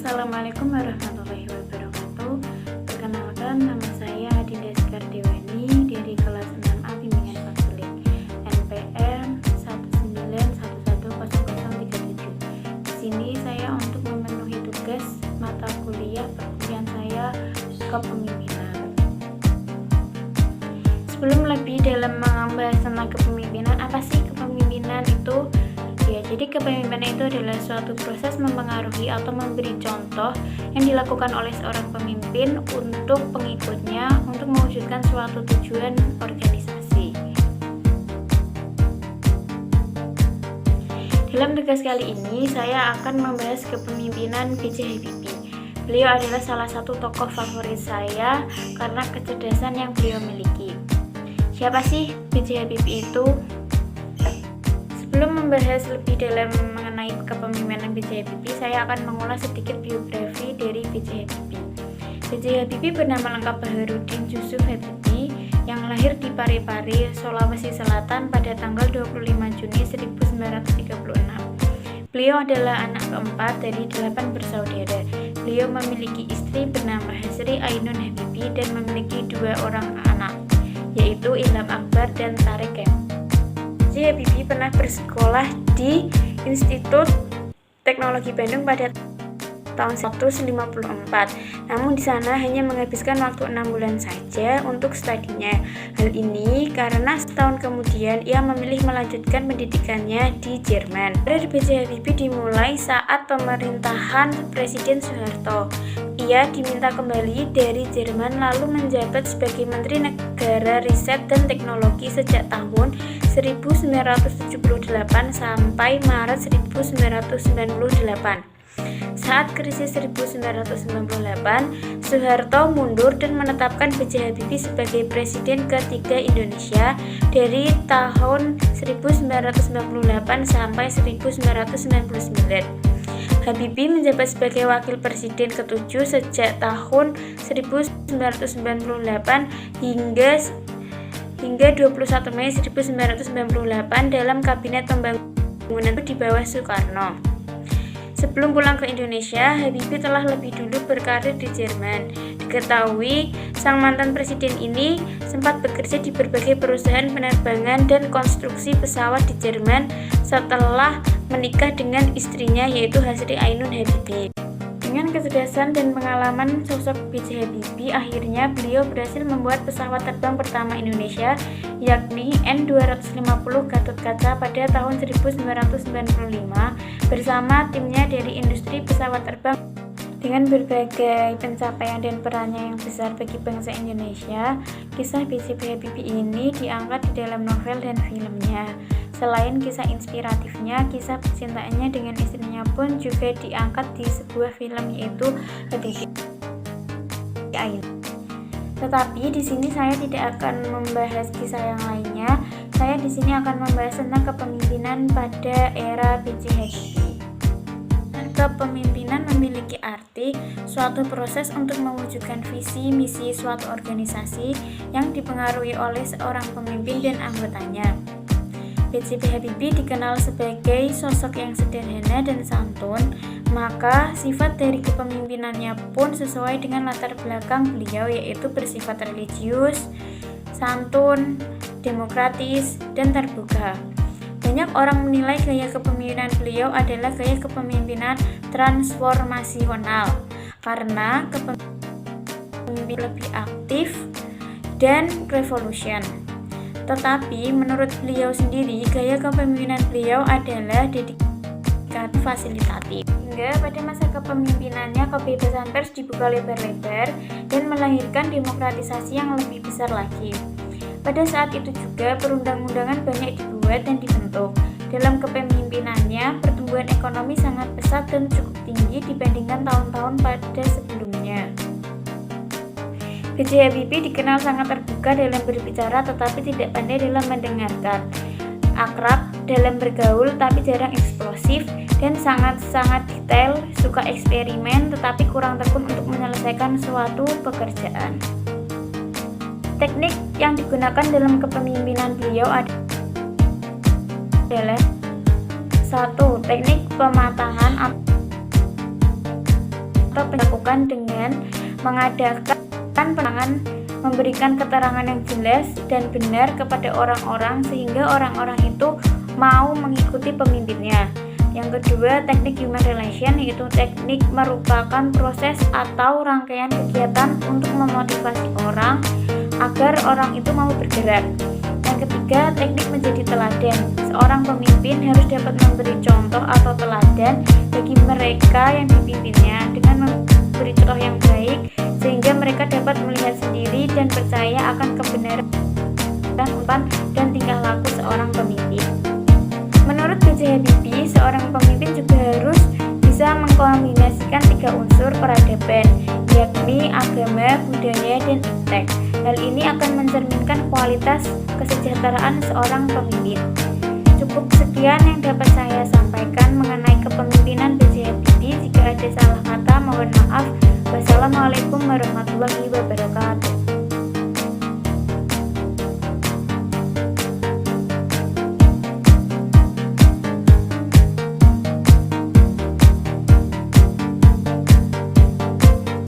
Assalamualaikum warahmatullahi wabarakatuh. Perkenalkan, nama saya Adinda Skardiwani dari kelas 6A Bimbingan Konseling NPM 191100037. Di sini saya untuk memenuhi tugas mata kuliah perkuliahan saya kepemimpinan. Sebelum lebih dalam membahas tentang kepemimpinan, apa sih kepemimpinan itu? Ya, jadi kepemimpinan itu adalah suatu proses mempengaruhi atau memberi contoh yang dilakukan oleh seorang pemimpin untuk pengikutnya untuk mewujudkan suatu tujuan organisasi. Dalam tugas kali ini, saya akan membahas kepemimpinan B.J. Habibie. Beliau adalah salah satu tokoh favorit saya karena kecerdasan yang beliau miliki. Siapa sih B.J. Habibie itu? Sebelum membahas lebih dalam mengenai kepemimpinan B.J. Habibie, saya akan mengulas sedikit biografi dari B.J. Habibie. B.J. Habibie bernama lengkap Baharudin Yusuf Habibie yang lahir di Parepare, Sulawesi Selatan pada tanggal 25 Juni 1936. Beliau adalah anak keempat dari 8 bersaudara. Beliau memiliki istri bernama Hasri Ainun Habibie dan memiliki 2 orang anak, yaitu Ilham Akbar dan Tareq Kem. B.J. Habibie pernah bersekolah di Institut Teknologi Bandung pada tahun 1954. Namun di sana hanya menghabiskan waktu 6 bulan saja untuk studinya. Hal ini karena setahun kemudian ia memilih melanjutkan pendidikannya di Jerman. Karir B.J. Habibie dimulai saat pemerintahan Presiden Soeharto. Ia diminta kembali dari Jerman lalu menjabat sebagai Menteri Negara Riset dan Teknologi sejak tahun 1978 sampai Maret 1998. Saat krisis 1998, Soeharto mundur dan menetapkan B.J. Habibie sebagai Presiden ketiga Indonesia dari tahun 1998 sampai 1999. Habibie menjabat sebagai Wakil Presiden ke-7 sejak tahun 1998 hingga 21 Mei 1998 dalam Kabinet Pembangunan di bawah Soekarno. Sebelum pulang ke Indonesia, Habibie telah lebih dulu berkarir di Jerman. Diketahui, sang mantan presiden ini sempat bekerja di berbagai perusahaan penerbangan dan konstruksi pesawat di Jerman setelah menikah dengan istrinya yaitu Hasri Ainun Habibie. Dengan kecerdasan dan pengalaman sosok B.J. Habibie, akhirnya beliau berhasil membuat pesawat terbang pertama Indonesia, yakni N250 Gatotkaca pada tahun 1995 bersama timnya dari industri pesawat terbang. Dengan berbagai pencapaian dan perannya yang besar bagi bangsa Indonesia, kisah B.J. Habibie ini diangkat di dalam novel dan filmnya. Selain kisah inspiratifnya, kisah percintaannya dengan istrinya pun juga diangkat di sebuah film yaitu Habibie Ainun. Tetapi di sini saya tidak akan membahas kisah yang lainnya. Saya di sini akan membahas tentang kepemimpinan pada era B.J. Habibie. Kepemimpinan memiliki arti suatu proses untuk mewujudkan visi misi suatu organisasi yang dipengaruhi oleh seorang pemimpin dan anggotanya. B.J. Habibie dikenal sebagai sosok yang sederhana dan santun, maka sifat dari kepemimpinannya pun sesuai dengan latar belakang beliau, yaitu bersifat religius, santun, demokratis, dan terbuka. Banyak orang menilai gaya kepemimpinan beliau adalah gaya kepemimpinan transformasional karena kepemimpinan lebih aktif dan revolution. Tetapi menurut beliau sendiri, gaya kepemimpinan beliau adalah dedikatif fasilitatif. Hingga pada masa kepemimpinannya, kebebasan pers dibuka lebar-lebar dan melahirkan demokratisasi yang lebih besar lagi. Pada saat itu juga perundang-undangan banyak dibuat dan dibentuk. Dalam kepemimpinannya, pertumbuhan ekonomi sangat pesat dan cukup tinggi dibandingkan tahun-tahun pada sebelumnya. B.J. Habibie dikenal sangat terbuka dalam berbicara tetapi tidak pandai dalam mendengarkan, akrab dalam bergaul tapi jarang eksplosif, dan sangat-sangat detail, suka eksperimen tetapi kurang tekun untuk menyelesaikan suatu pekerjaan. Teknik yang digunakan dalam kepemimpinan beliau adalah 1. Teknik pematahan atau dilakukan dengan mengadakan penangan, memberikan keterangan yang jelas dan benar kepada orang-orang sehingga orang-orang itu mau mengikuti pemimpinnya. Yang kedua, teknik human relation, yaitu teknik merupakan proses atau rangkaian kegiatan untuk memotivasi orang agar orang itu mau bergerak. Yang ketiga, teknik menjadi teladan. Seorang pemimpin harus dapat memberi contoh atau teladan bagi mereka yang dipimpinnya dengan memberi contoh yang baik sehingga mereka dapat melihat sendiri dan percaya akan kebenaran dan tingkah laku seorang pemimpin. Menurut B.J. Habibie, seorang pemimpin juga harus bisa mengkombinasikan 3 unsur peradaban, yakni agama, budaya, dan iptek. Hal ini akan mencerminkan kualitas kesejahteraan seorang pemimpin. Cukup sekian yang dapat saya sampaikan mengenai kepemimpinan B.J. Habibie. Jika ada salah kata, mohon maaf. Wassalamualaikum warahmatullahi wabarakatuh.